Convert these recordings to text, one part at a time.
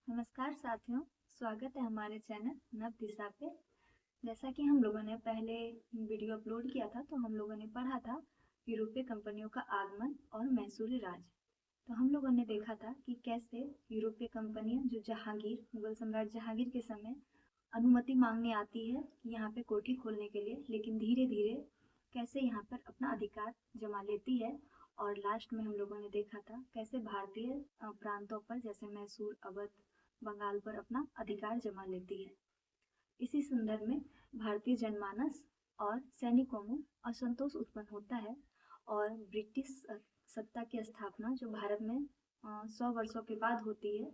नमस्कार साथियों, स्वागत है हमारे चैनल नव दिशा पे। जैसा कि हम लोगों ने पहले वीडियो अपलोड किया था, तो हम लोगों ने पढ़ा था यूरोपीय कंपनियों का आगमन और मैसूरी राज। तो हम लोगों ने देखा था कि कैसे यूरोपीय कंपनियां जो मुगल सम्राट जहांगीर के समय अनुमति मांगने आती है कि यहाँ पे कोठी खोलने के लिए, लेकिन धीरे धीरे कैसे यहाँ पर अपना अधिकार जमा लेती है। और लास्ट में हम लोगों ने देखा था कैसे भारतीय प्रांतों पर जैसे मैसूर, अवध, बंगाल पर अपना अधिकार जमा लेती है। इसी संदर्भ में भारतीय जनमानस और सैनिकों में असंतोष उत्पन्न होता है और ब्रिटिश सत्ता की स्थापना जो भारत में 100 वर्षों के बाद होती है,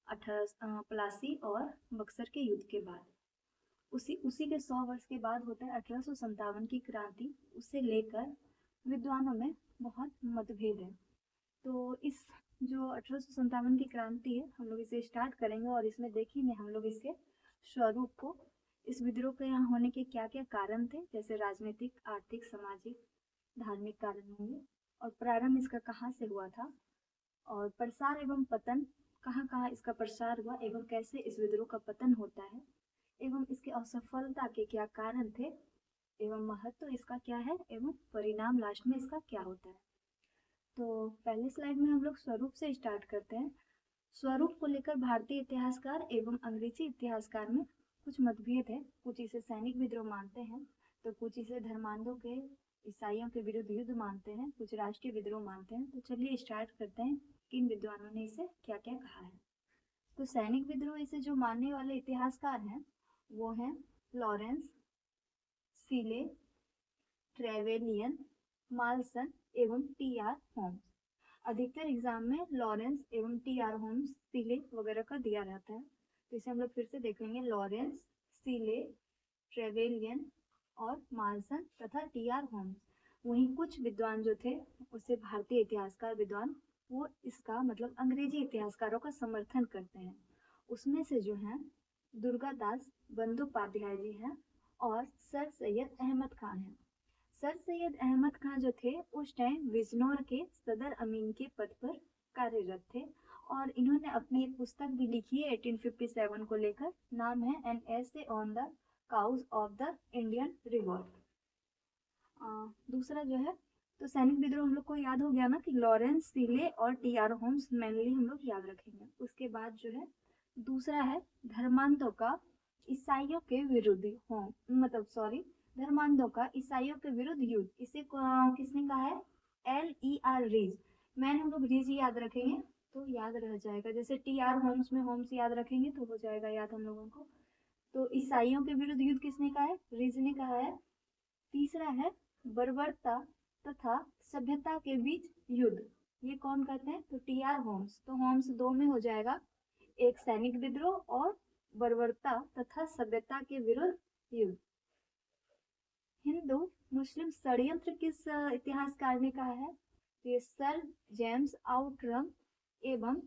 1882 और बक्सर के युद्ध के बाद। उसी के 100 वर्ष के बाद होता है 1857 की क्रांति। उससे लेकर विद्वानों में बहुत मतभेद है। तो इस जो 1857 की क्रांति है, हम लोग इसे स्टार्ट करेंगे और इसमें देखेंगे हम लोग इसके स्वरूप को, इस विद्रोह के यहाँ होने के क्या क्या कारण थे, जैसे राजनीतिक, आर्थिक, सामाजिक, धार्मिक कारण होंगे, और प्रारंभ इसका कहाँ से हुआ था, और प्रसार एवं पतन, कहाँ कहाँ इसका प्रसार हुआ एवं कैसे इस विद्रोह का पतन होता है, एवं इसके असफलता के क्या कारण थे, एवं महत्व इसका क्या है, एवं परिणाम लास्ट में इसका क्या होता है। तो पहले स्लाइड में हम लोग स्वरूप से स्टार्ट करते हैं। स्वरूप को लेकर भारतीय इतिहासकार एवं अंग्रेजी इतिहासकार में कुछ मतभेद है। कुछ इसे सैनिक विद्रोह मानते हैं, तो कुछ इसे धर्मांधों के, ईसाइयों के विरुद्ध युद्ध मानते हैं, कुछ राष्ट्रीय विद्रोह मानते हैं। तो चलिए स्टार्ट करते हैं किन विद्वानों ने इसे क्या क्या कहा है। तो सैनिक विद्रोह इसे जो मानने वाले इतिहासकार हैं वो हैं लॉरेंस, सीले, ट्रेवेलियन, माल्सन एवं टी.आर. होम्स। अधिकतर एग्जाम में लॉरेंस एवं टी.आर. होम्स, सीले वगैरह का दिया रहता है। तो इसे हम लोग फिर से देखेंगे, लॉरेंस, सीले, ट्रेवेलियन और माल्सन तथा टी.आर. होम्स। वहीं कुछ विद्वान जो थे उसे भारतीय इतिहासकार विद्वान, वो इसका मतलब अंग्रेजी इतिहासकारों का समर्थन करते हैं। उसमें से जो है दुर्गादास बंदोपाध्याय जी हैं और सर सैयद अहमद खान हैं। सर सैयद अहमद खान जो थे उस टाइम बिजनौर के सदर अमीन के पद पर कार्यरत थे और इन्होंने अपनी एक पुस्तक भी लिखी है 1857 को लेकर, नाम है an essay on the cause of the Indian revolt. दूसरा जो है, तो सैनिक विद्रोह हम लोग को याद हो गया ना कि लॉरेंस, सीले और टी.आर. होम्स मेनली हम लोग याद रखेंगे। उसके बाद जो है दूसरा है धर्मांधों का ईसाइयों के विरुद्ध धर्मांधों का ईसाइयों के विरुद्ध युद्ध। इसे किसने कहा है? L.E.R. रीज। मैन हम लोग रीज याद रखेंगे तो याद रह जाएगा, जैसे टी.आर. होम्स में होम्स याद रखेंगे तो हो जाएगा याद हम लोगों को। तो ईसाइयों के विरुद्ध युद्ध किसने कहा है? रीज ने कहा है। तीसरा है बर्बरता तथा सभ्यता के बीच युद्ध। ये कौन कहते हैं? तो टी.आर. होम्स। तो होम्स दो में हो जाएगा, एक सैनिक विद्रोह और बर्बरता तथा सभ्यता के विरुद्ध युद्ध। हिंदू मुस्लिम षड्यंत्र किस इतिहासकार ने कहा है? तो ये सर जेम्स आउटरम एवं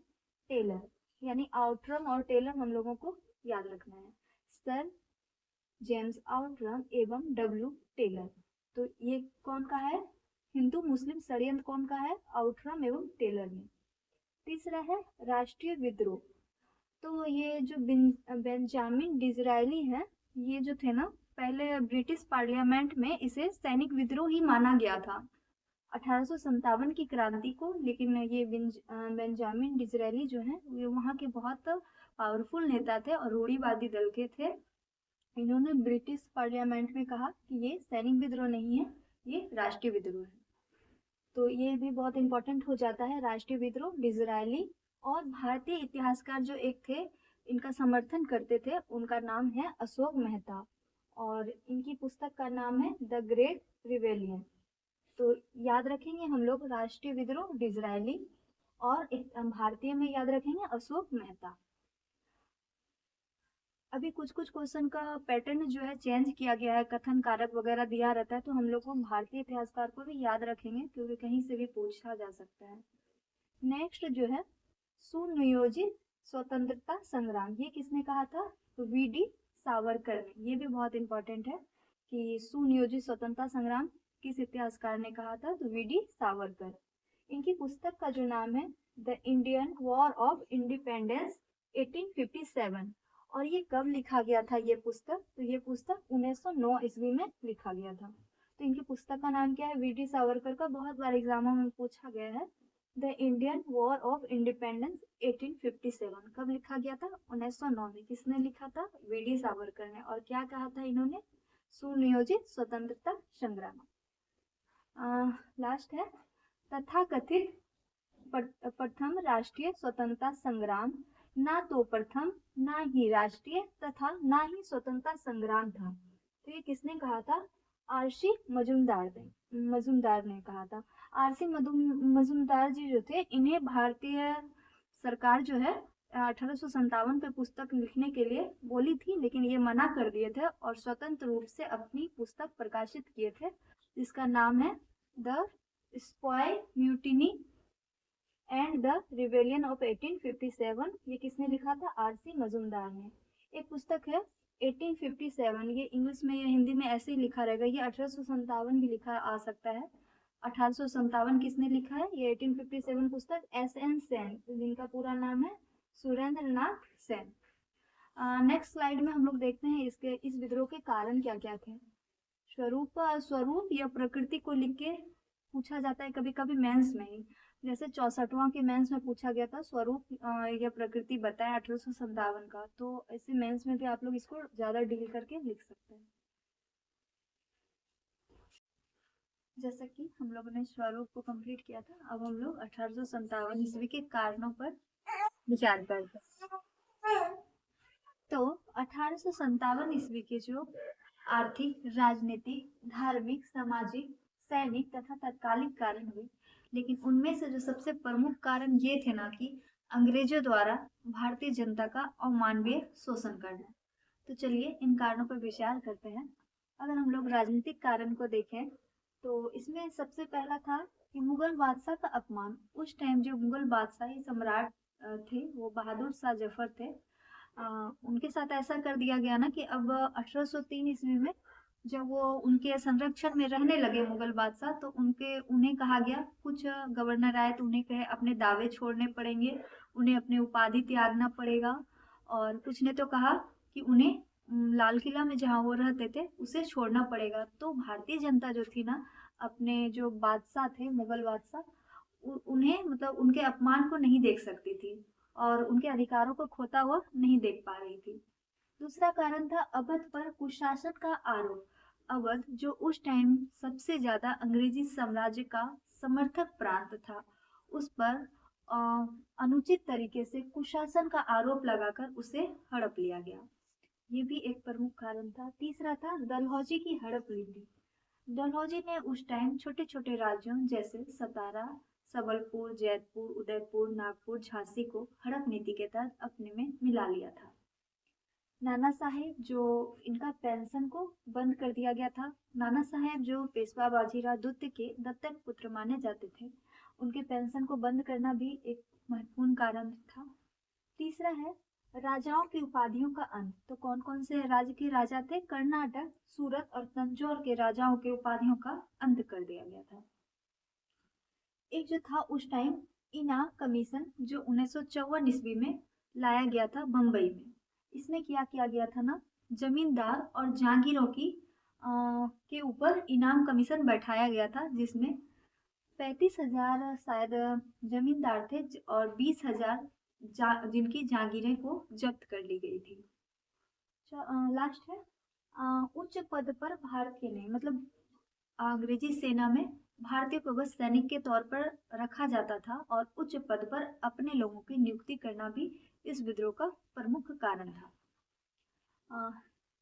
टेलर, यानी आउटरम और टेलर हम लोगों को याद रखना है। सर जेम्स आउटरम एवं डब्ल्यू टेलर। तो ये कौन का है? हिंदू मुस्लिम षड्यंत्र कौन का है? आउटरम एवं टेलर ने। तीसरा है राष्ट्रीय विद्रोह। तो ये जो बेंजामिन डिज़रायली है, ये जो थे ना, पहले ब्रिटिश पार्लियामेंट में इसे सैनिक विद्रोह ही माना गया था 1857 की क्रांति को, लेकिन ये बेंजामिन डिज़रायली जो है ये वहाँ के बहुत पावरफुल नेता थे और रूढ़िवादी दल के थे। इन्होंने ब्रिटिश पार्लियामेंट में कहा कि ये सैनिक विद्रोह नहीं है, ये राष्ट्रीय विद्रोह है। तो ये भी बहुत इंपॉर्टेंट हो जाता है, राष्ट्रीय विद्रोह डिज़रायली। और भारतीय इतिहासकार जो एक थे इनका समर्थन करते थे, उनका नाम है अशोक मेहता और इनकी पुस्तक का नाम है द ग्रेट रिवेलियन। तो याद रखेंगे हम लोग राष्ट्रीय विद्रोह डिज़रायली और भारतीय में याद रखेंगे अशोक मेहता। अभी कुछ कुछ क्वेश्चन का पैटर्न जो है चेंज किया गया है, कथन कारक वगैरह दिया रहता है, तो हम लोग को भारतीय इतिहासकार को भी याद रखेंगे क्योंकि कहीं से भी पूछा जा सकता है। नेक्स्ट जो है सुनियोजित स्वतंत्रता संग्राम, ये किसने कहा था? तो वी.डी. सावरकर ने। ये भी बहुत इंपॉर्टेंट है कि सुनियोजित स्वतंत्रता संग्राम किस इतिहासकार ने कहा था? तो वी.डी. सावरकर। इनकी पुस्तक का जो नाम है the Indian war of independence 1857। और ये कब लिखा गया था ये पुस्तक? तो ये पुस्तक 1909 ईस्वी में लिखा गया था। तो इनकी पुस्तक का नाम क्या है? वीडी सावरकर का बहुत बार एग्जामों में पूछा गया है। The Indian war of independence 1857 कब लिखा गया था? 1909 में। किसने लिखा था? वीडी सावरकर ने। और क्या कहा था इन्होंने? सुनियोजित स्वतंत्रता संग्राम। लास्ट है तथाकथित प्रथम राष्ट्रीय स्वतंत्रता संग्राम ना तो प्रथम ना ही राष्ट्रीय तथा ना ही स्वतंत्रता संग्राम था। तो ये किसने कहा था? आरसी मजूमदार ने कहा था। आरसी मजूमदार जी जो थे, इन्हें भारतीय सरकार जो है 1857 पे पुस्तक लिखने के लिए बोली थी, लेकिन ये मना कर दिए थे और स्वतंत्र रूप से अपनी पुस्तक प्रकाशित किए थे, जिसका नाम है the स्पॉय mutiny and the rebellion of 1857। ये किसने लिखा था? आरसी मजूमदार ने। एक पुस्तक है 1857, ये इंग्लिश में या हिंदी में ऐसे ही लिखा रहेगा, ये 1857 भी लिखा आ सकता है। 1857 किसने लिखा है? ये 1857 पुस्तक एस.एन. सेन, जिनका पूरा नाम है सुरेंद्र नाथ सेन। नेक्स्ट स्लाइड में हम लोग देखते हैं इस विद्रोह के कारण क्या क्या थे। स्वरूप या प्रकृति को लिख के पूछा जाता है कभी कभी मेंस में ही, जैसे 64वां के मेंस में पूछा गया था स्वरूप या प्रकृति बताएं 1857 का। तो ऐसे मेंस में भी आप लोग इसको ज्यादा डील करके लिख सकते हैं। जैसा कि हम लोगों ने स्वरूप को कंप्लीट किया था, अब हम लोग 1857 ईस्वी के कारणों पर विचार करते हैं। तो 1857 ईस्वी के जो आर्थिक, राजनीतिक, धार्मिक, सामाजिक, सैनिक तथा तत्कालिक कारण हुए, लेकिन उनमें से जो सबसे प्रमुख कारण ये थे ना कि अंग्रेजों द्वारा भारतीय जनता का अमानवीय शोषण करना। तो चलिए इन कारणों पर विचार करते हैं। अगर हम लोग राजनीतिक कारण को देखें तो इसमें सबसे पहला था कि मुगल बादशाह का अपमान। उस टाइम जो मुगल बादशाही सम्राट थे वो बहादुर शाह जफर थे। उनके साथ ऐसा कर दिया गया ना कि अब 1803 ईस्वी में जब वो उनके संरक्षण में रहने लगे मुगल बादशाह, तो उन्हें कहा गया, कुछ गवर्नर आए तो उन्हें कहे अपने दावे छोड़ने पड़ेंगे, उन्हें अपनी उपाधि त्यागना पड़ेगा। और कुछ ने तो कहा कि उन्हें लाल किला में जहाँ वो रहते थे उसे छोड़ना पड़ेगा। तो भारतीय जनता जो थी ना, अपने जो बादशाह थे मुगल बादशाह, उन्हें मतलब उनके अपमान को नहीं देख सकती थी और उनके अधिकारों को खोता हुआ नहीं देख पा रही थी। दूसरा कारण था अवध पर कुशासन का आरोप। अवध जो उस टाइम सबसे ज्यादा अंग्रेजी साम्राज्य का समर्थक प्रांत था, उस पर अनुचित तरीके से कुशासन का आरोप लगाकर उसे हड़प लिया गया। ये भी एक प्रमुख कारण था। तीसरा था डलहौजी की हड़प नीति। डलहौजी ने उस टाइम छोटे छोटे राज्यों जैसे सतारा, सबलपुर, जैतपुर, उदयपुर, नागपुर, झांसी को हड़प नीति के तहत अपने में मिला लिया था। नाना साहेब, जो इनका पेंशन को बंद कर दिया गया था। नाना साहेब जो पेशवा बाजीराव द्वितीय के दत्तक पुत्र माने जाते थे, उनके पेंशन को बंद करना भी एक महत्वपूर्ण कारण था। तीसरा है राजाओं की उपाधियों का अंत। तो कौन कौन से राज्य के राजा थे? कर्नाटक, सूरत और तंजौर के राजाओं के उपाधियों का अंत कर दिया गया था। एक जो था उस टाइम इनाम कमीशन, जो 1954 ईस्वी में लाया गया था बम्बई में। इसमें क्या किया गया था ना, जमींदार और जागीरों की के ऊपर इनाम कमीशन बैठाया गया था, जिसमें 35,000 शायद जमींदार थे और 20,000 जिनकी जागीरें को जब्त कर ली गई थी। लास्ट है उच्च पद पर भारतीय नहीं, मतलब अंग्रेजी सेना में भारतीय को बस सैनिक के तौर पर रखा जाता था और उच्च पद पर अपने लोगों की नियुक्ति करना भी इस विद्रोह का प्रमुख कारण था।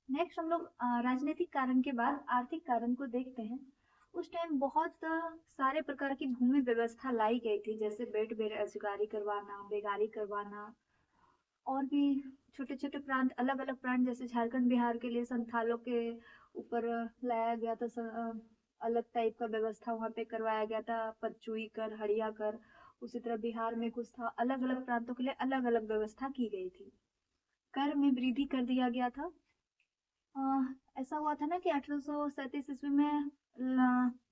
नेक्स्ट हम लोग राजनीतिक कारण के बाद आर्थिक कारण को देखते हैं। उस टाइम बहुत सारे प्रकार की भूमि व्यवस्था लाई गई थी, जैसे बेरोजगारी करवाना, बेगारी करवाना, और भी छोटे छोटे प्रांत, अलग अलग प्रांत जैसे झारखंड बिहार के लिए संथालों के ऊपर लाया गया था, अलग टाइप का व्यवस्था वहाँ पे करवाया गया था, पचुई कर, हड़िया कर। उसी तरह बिहार में कुछ था, अलग अलग प्रांतों के लिए अलग अलग व्यवस्था की गई थी। कर में वृद्धि कर दिया गया था। ऐसा हुआ था ना कि 1837 ईस्वी में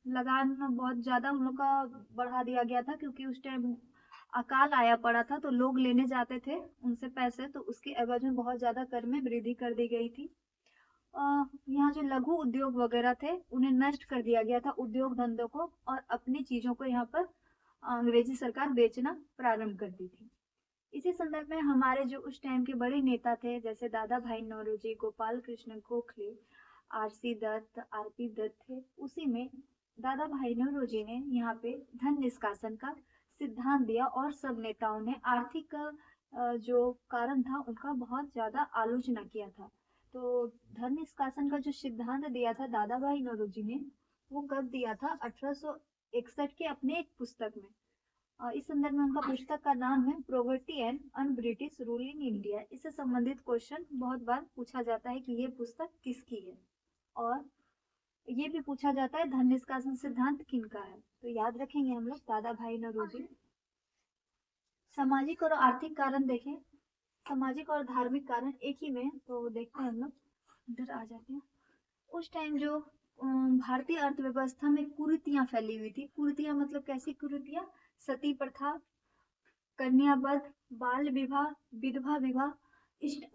लगान बहुत ज्यादा उन लोग का बढ़ा दिया गया था, क्योंकि उस टाइम अकाल आया पड़ा था तो लोग लेने जाते थे उनसे पैसे, तो उसके एवज में बहुत ज्यादा कर में वृद्धि कर दी गई थी। यहाँ जो लघु उद्योग वगैरह थे उन्हें नष्ट कर दिया गया था, उद्योग धंधों को, और अपनी चीजों को यहाँ पर अंग्रेजी सरकार बेचना प्रारंभ कर दी थी। इसी संदर्भ में हमारे जो उस टाइम के बड़े नेता थे जैसे दादा भाई नौरोजी, गोपाल कृष्ण गोखले, आरसी दत्त, आरपी दत्त थे, उसी में दादा भाई नौरोजी ने यहाँ पे धन निष्कासन का सिद्धांत दिया और सब नेताओं ने आर्थिक जो कारण था उनका बहुत ज्यादा आलोचना किया था। तो धन निष्कासन का जो सिद्धांत दिया था दादा भाई नौरोजी ने, वो कब दिया था? 1861 के अपने एक पुस्तक में। इस संदर्भ में उनका पुस्तक का नाम है poverty and un British rule in India. इससे संबंधित क्वेश्चन बहुत बार पूछा जाता है कि ये पुस्तक किसकी है, और ये भी पूछा जाता है धन निष्कासन सिद्धांत किनका है। तो याद रखेंगे हम लोग दादा भाई नौरोजी। सामाजिक और आर्थिक कारण देखें, सामाजिक और धार्मिक कारण एक ही में, तो देखते हैं हम लोग, इधर आ जाते हैं। उस टाइम जो भारतीय अर्थव्यवस्था में कुरीतियां फैली हुई थी। कुरीतियां मतलब कैसी कुरीतियां? सती प्रथा, कन्या वध, बाल विवाह, विधवा विवाह,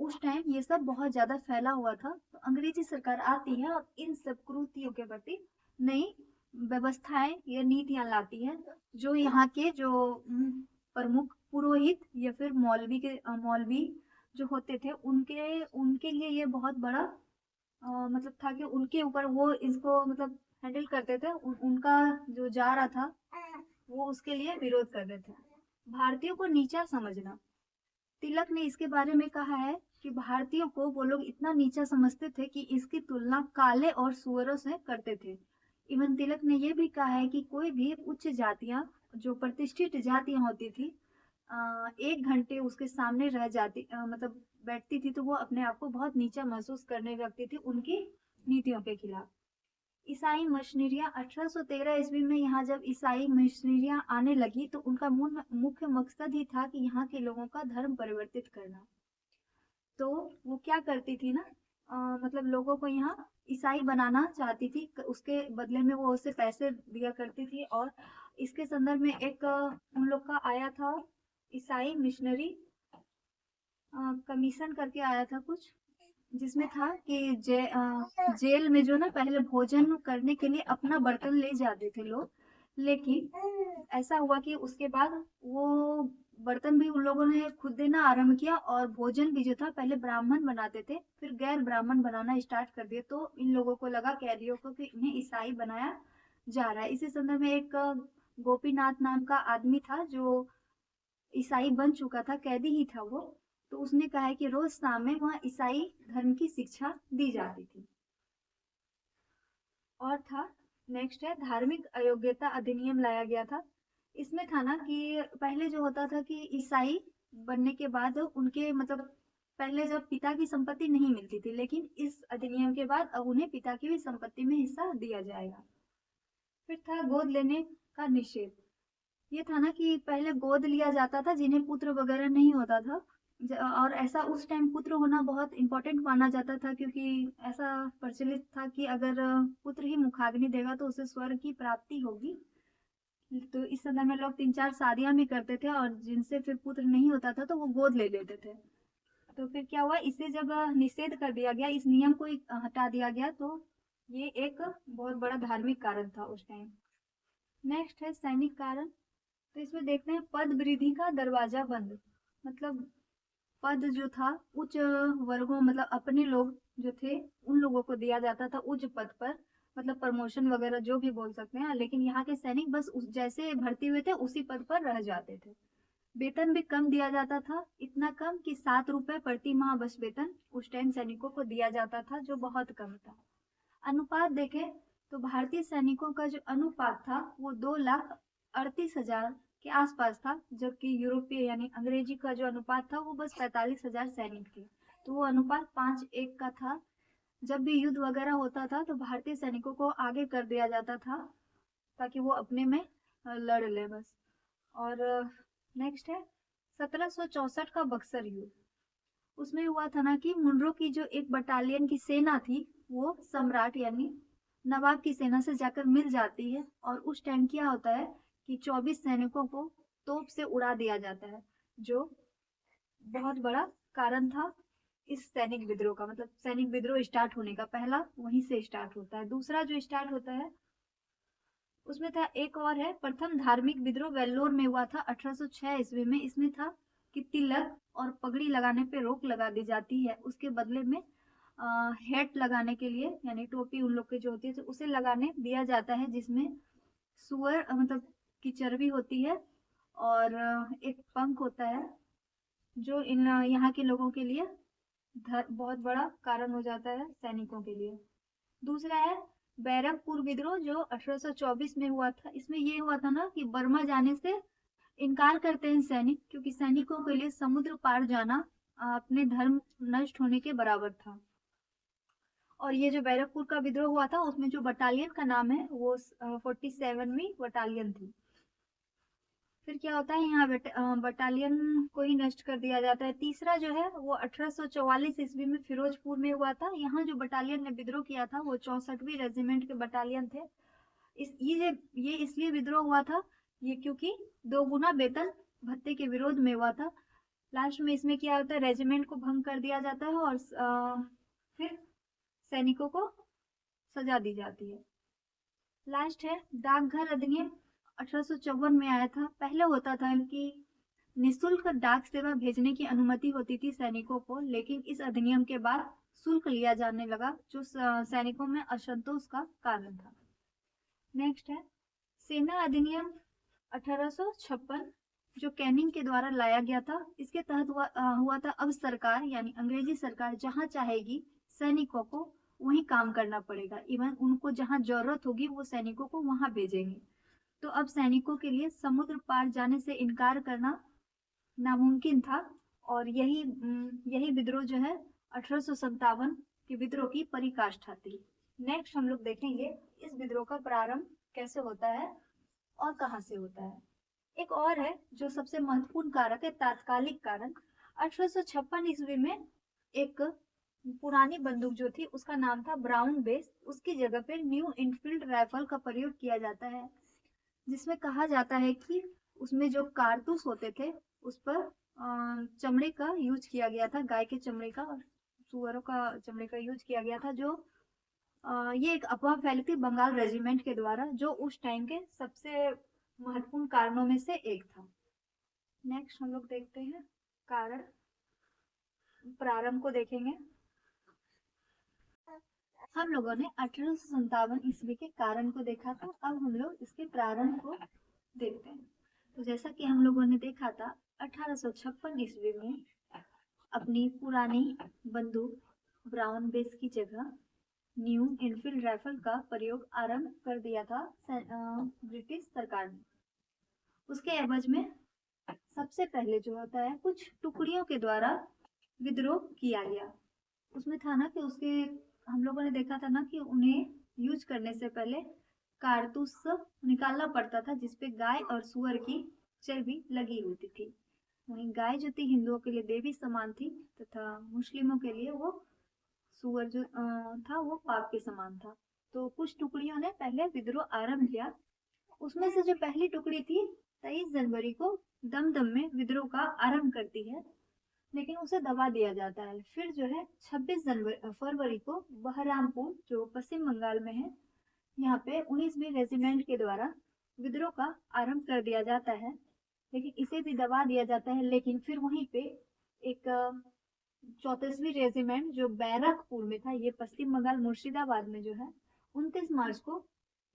उस टाइम ये सब बहुत ज्यादा फैला हुआ था। तो अंग्रेजी सरकार आती है और इन सब कुरीतियों के प्रति नई व्यवस्थाएं या नीतियां लाती है। जो यहाँ के जो प्रमुख पुरोहित या फिर मौलवी जो होते थे उनके उनके लिए ये बहुत बड़ा मतलब था कि उनके ऊपर वो इसको मतलब हैंडल करते थे। उनका जो जा रहा था वो उसके लिए विरोध कर रहे थे। भारतीयों को नीचा समझना, तिलक ने इसके बारे में कहा है कि भारतीयों को वो लोग इतना नीचा समझते थे कि इसकी तुलना काले और सुअरों से करते थे। इवन तिलक ने यह भी कहा है कि कोई भी उच्च जातियां, जो प्रतिष्ठित जातियां होती थी, 1 घंटे उसके सामने रह जाती मतलब बैठती थी तो वो अपने आप को बहुत नीचा महसूस करने लगती थी उनकी नीतियों के खिलाफ। ईसाई मशीनरियां 1813 ईस्वी में यहाँ जब ईसाई मशीनरियां आने लगी तो उनका मुख्य मकसद ही था कि यहाँ के लोगों का धर्म परिवर्तित करना। तो वो क्या करती थी ना, मतलब लोगों को यहाँ ईसाई बनाना चाहती थी, उसके बदले में वो उसे पैसे दिया करती थी। और इसके संदर्भ में एक उन लोग का आया था ईसाई मिशनरी कमीशन करके आया था कुछ, जिसमें था कि जेल में जो ना पहले भोजन करने के लिए अपना बर्तन ले जाते थे लोग, लेकिन ऐसा हुआ कि उसके बाद वो बर्तन भी उन लोगों ने खुद देना आरंभ किया और भोजन भी जो था पहले ब्राह्मण बनाते थे फिर गैर ब्राह्मण बनाना स्टार्ट कर दिया। तो इन लोगों को लगा, कैदियों को, कि इन्हें ईसाई बनाया जा रहा है। इसी संदर्भ में एक गोपीनाथ नाम का आदमी था जो ईसाई बन चुका था, कैदी ही था वो। तो उसने कहा है कि रोज शाम में वहाँ ईसाई धर्म की शिक्षा दी जाती थी। और था नेक्स्ट है धार्मिक अयोग्यता अधिनियम लाया गया था। इसमें था ना कि पहले जो होता था कि ईसाई बनने के बाद उनके मतलब पहले जब पिता की संपत्ति नहीं मिलती थी, लेकिन इस अधिनियम के बाद अब उन्हें पिता की भी संपत्ति में हिस्सा दिया जाएगा। फिर था गोद लेने का निषेध। ये था ना कि पहले गोद लिया जाता था जिन्हें पुत्र वगैरह नहीं होता था, और ऐसा उस टाइम पुत्र होना बहुत इंपॉर्टेंट माना जाता था, क्योंकि ऐसा प्रचलित था कि अगर पुत्र ही मुखाग्नि देगा तो उसे स्वर्ग की प्राप्ति होगी। तो इस समय में लोग 3-4 शादियां भी करते थे और जिनसे फिर पुत्र नहीं होता था तो वो गोद ले लेते थे। तो फिर क्या हुआ, इसे जब निषेध कर दिया गया, इस नियम को हटा दिया गया, तो ये एक बहुत बड़ा धार्मिक कारण था उस टाइम। नेक्स्ट है सैनिक कारण। तो इसमें देखते हैं पद वृद्धि का दरवाजा बंद। मतलब पद जो था उच्च वर्गों, मतलब अपने लोग जो थे उन लोगों को दिया जाता था उच्च पद पर, मतलब प्रमोशन वगैरह जो भी बोल सकते हैं। लेकिन यहाँ के सैनिक बस उस जैसे भर्ती हुए थे उसी पद पर रह जाते थे। वेतन भी कम दिया जाता था, इतना कम कि 7 रुपए प्रति माह बस वेतन उस टाइम सैनिकों को दिया जाता था, जो बहुत कम था। अनुपात देखें तो भारतीय सैनिकों का जो अनुपात था वो 2,38,000 के आसपास था, जबकि यूरोपीय यानी अंग्रेजी का जो अनुपात था वो बस 45,000 सैनिक थे। तो वो अनुपात 5:1 का था। जब भी युद्ध वगैरह होता था तो भारतीय सैनिकों को आगे कर दिया जाता था ताकि वो अपने में लड़ ले बस। और नेक्स्ट है 1764 का बक्सर युद्ध। उसमें हुआ था ना कि मुनरो की जो एक बटालियन की सेना थी वो सम्राट यानी नवाब की सेना से जाकर मिल जाती है, और उस टाइम क्या होता है कि 24 सैनिकों को तोप से उड़ा दिया जाता है, जो बहुत बड़ा कारण था इस सैनिक विद्रोह का। मतलब सैनिक विद्रोह स्टार्ट होने का पहला वहीं से स्टार्ट होता है। दूसरा जो स्टार्ट होता है उसमें था, एक और है, प्रथम धार्मिक विद्रोह वेल्लोर में हुआ था 1806 ईस्वी में। इसमें था कि तिलक और पगड़ी लगाने पे रोक लगा दी जाती है, उसके बदले में हेट लगाने के लिए, यानी टोपी उन लोग की जो होती है, तो उसे लगाने दिया जाता है, जिसमें सुअर मतलब की चर्बी होती है और एक पंख होता है, जो इन यहाँ के लोगों के लिए बहुत बड़ा कारण हो जाता है सैनिकों के लिए। दूसरा है बैरकपुर विद्रोह, जो 1824 में हुआ था। इसमें ये हुआ था ना कि बर्मा जाने से इनकार करते हैं सैनिक, क्योंकि सैनिकों के लिए समुद्र पार जाना अपने धर्म नष्ट होने के बराबर था। और ये जो बैरकपुर का विद्रोह हुआ था, उसमें जो बटालियन का नाम है वो 47वीं बटालियन थी। फिर क्या होता है, यहाँ बटालियन को ही नष्ट कर दिया जाता है। तीसरा जो है वो 1844 ईस्वी में फिरोजपुर में हुआ था। यहाँ जो बटालियन ने विद्रोह किया था वो 64वीं रेजिमेंट के बटालियन थे। ये इसलिए विद्रोह हुआ था ये क्योंकि 2 गुना वेतन भत्ते के विरोध में हुआ था। लास्ट में इसमें क्या होता है, रेजिमेंट को भंग कर दिया जाता है और फिर सैनिकों को सजा दी जाती है। लास्ट है डाकघर अधिनियम, 1854 में आया था। पहले होता था कि निःशुल्क डाक सेवा भेजने की अनुमति होती थी सैनिकों को, लेकिन इस अधिनियम के बाद शुल्क लिया जाने लगा, जो सैनिकों में असंतोष का कारण था। नेक्स्ट है सेना अधिनियम 1856, जो कैनिंग के द्वारा लाया गया था। इसके तहत हुआ था, अब सरकार यानी अंग्रेजी सरकार जहां चाहेगी सैनिकों को वहीं काम करना पड़ेगा, इवन उनको जहां जरूरत होगी वो सैनिकों को वहां भेजेंगे। तो अब सैनिकों के लिए समुद्र पार जाने से इनकार करना नामुमकिन था, और यही विद्रोह जो है 1857 के विद्रोह की पराकाष्ठा थी। नेक्स्ट हम लोग देखेंगे इस विद्रोह का प्रारंभ कैसे होता है और कहां से होता है। एक और है जो सबसे महत्वपूर्ण कारक है, तात्कालिक कारण। 1856 ईस्वी में एक पुरानी बंदूक जो थी उसका नाम था ब्राउन बेस, उसकी जगह पे न्यू इनफील्ड राइफल का प्रयोग किया जाता है, जिसमें कहा जाता है कि उसमें जो कारतूस होते थे उस पर चमड़े का यूज किया गया था, गाय के चमड़े का और सुअरों का चमड़े का यूज किया गया था। जो ये एक अफवाह फैली थी बंगाल रेजिमेंट के द्वारा, जो उस टाइम के सबसे महत्वपूर्ण कारणों में से एक था। नेक्स्ट हम लोग देखते हैं कारण, प्रारंभ को देखेंगे। हम लोगों ने 1857 ईस्वी के कारण को देखा था, अब हम लोग इसके प्रारंभ को देखते हैं। तो जैसा कि हम लोगों ने देखा था, 1856 ईस्वी में अपनी पुरानी बंदूक ब्राउन बेस की जगह न्यू इनफील्ड राइफल का प्रयोग आरंभ कर दिया था ब्रिटिश सरकार ने। उसके एवज में सबसे पहले जो होता है, कुछ टुकड़ियों के द्वारा विद्रोह किया गया। उसमें था ना कि उसके हम लोगों ने देखा था ना कि उन्हें यूज करने से पहले कारतूस निकालना पड़ता था, जिसपे गाय और सुअर की चर्बी लगी होती थी। वहीं गाय जो थी हिंदुओं के लिए देवी समान थी, तथा मुस्लिमों के लिए वो सुअर जो था वो पाप के समान था। तो कुछ टुकड़ियों ने पहले विद्रोह आरंभ किया। उसमें से जो पहली टुकड़ी थी 23 जनवरी को दमदम में विद्रोह का आरंभ करती है, लेकिन उसे दबा दिया जाता है। फिर जो है 26 फरवरी को बहरामपुर, जो पश्चिम बंगाल में है, यहाँ पे 19वीं रेजिमेंट के द्वारा विद्रोह का आरंभ कर दिया जाता है, लेकिन इसे भी दबा दिया जाता है। लेकिन फिर वहीं पे एक 34वीं रेजिमेंट जो बैरकपुर में था, ये पश्चिम बंगाल मुर्शिदाबाद में जो है, 29 मार्च को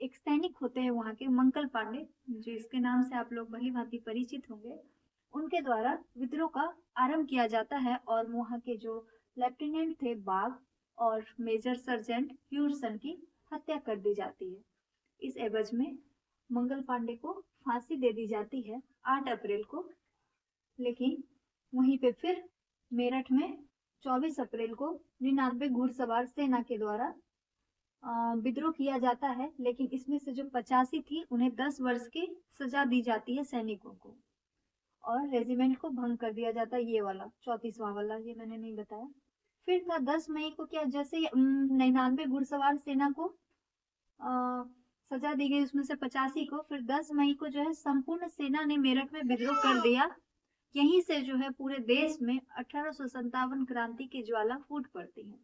एक सैनिक होते हैं वहां के मंगल पांडे, जो इसके नाम से आप लोग भली भांति परिचित होंगे, उनके द्वारा विद्रोह का आरंभ किया जाता है। और वहां के जो लेफ्टिनेंट थे बाग और मेजर सर्जेंट ह्यूरसन की हत्या कर दी जाती है। इस एवज में मंगल पांडे को फांसी दे दी जाती है 8 अप्रैल को। लेकिन वहीं पे फिर मेरठ में 24 अप्रैल को 99 घुड़सवार सेना के द्वारा विद्रोह किया जाता है, लेकिन इसमें से जो 85 थी उन्हें 10 वर्ष की सजा दी जाती है सैनिकों को, और रेजिमेंट को भंग कर दिया जाता है। ये वाला 34वां वाला ये मैंने नहीं बताया। फिर था 10 मई को, क्या जैसे 99 घुड़सवार सेना को सजा दी गई उसमें से 85 को। फिर 10 मई को जो है संपूर्ण सेना ने मेरठ में विद्रोह कर दिया। यहीं से जो है पूरे देश में 1857 क्रांति की ज्वाला फूट पड़ती है।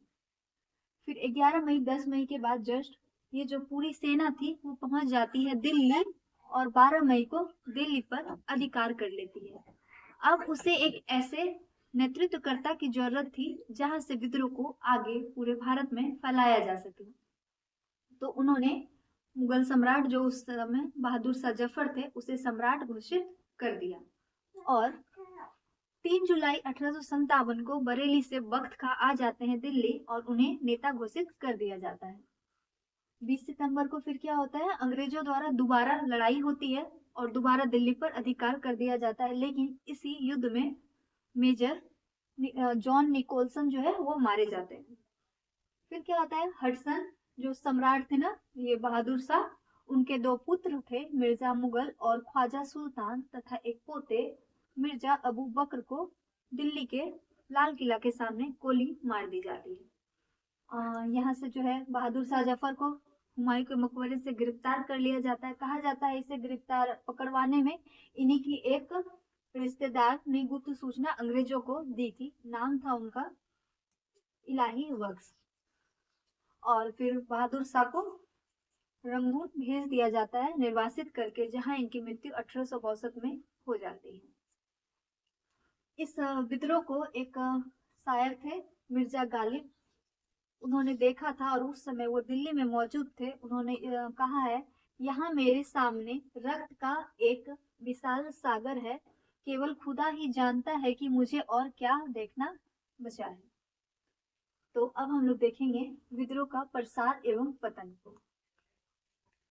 फिर 11 मई 10 मई के बाद जस्ट ये जो पूरी सेना थी वो पहुंच जाती है दिल्ली और 12 मई को दिल्ली पर अधिकार कर लेती है। अब उसे एक ऐसे नेतृत्वकर्ता की जरूरत थी जहां से विद्रोह को आगे पूरे भारत में फैलाया जा सके। तो उन्होंने मुगल सम्राट जो उस समय बहादुर शाह जफर थे उसे सम्राट घोषित कर दिया और 3 जुलाई 1857 को बरेली से बख्त खां आ जाते हैं दिल्ली और उन्हें नेता घोषित कर दिया जाता है। 20 सितंबर को फिर क्या होता है, अंग्रेजों द्वारा दोबारा लड़ाई होती है और दोबारा दिल्ली पर अधिकार कर दिया जाता है। लेकिन इसी युद्ध में मेजर जॉन निकोलसन जो है वो मारे जाते हैं। फिर क्या होता है, हडसन जो सम्राट थे ना ये बहादुर शाह, उनके 2 पुत्र थे मिर्जा मुगल और ख्वाजा सुल्तान तथा एक पोते मिर्जा अबू बकर को दिल्ली के लाल किला के सामने गोली मार दी जाती है। यहाँ से जो है बहादुर शाह जफर को हुमायूं के मकबरे से गिरफ्तार कर लिया जाता है। कहा जाता है इसे गिरफ्तार पकड़वाने में इन्हीं की एक रिश्तेदार ने गुप्त सूचना अंग्रेजों को दी थी। नाम था उनका इलाही बख्श। और फिर बहादुर शाह को रंगून भेज दिया जाता है निर्वासित करके, जहां इनकी मृत्यु 1862 में हो जाती है। इस विद्रोह को एक शायर थे मिर्जा गालिब, उन्होंने देखा था और उस समय वो दिल्ली में मौजूद थे। उन्होंने कहा है, यहाँ मेरे सामने रक्त का एक विशाल सागर है, केवल खुदा ही जानता है कि मुझे और क्या देखना बचा है। तो अब हम लोग देखेंगे विद्रोह का प्रसार एवं पतन को।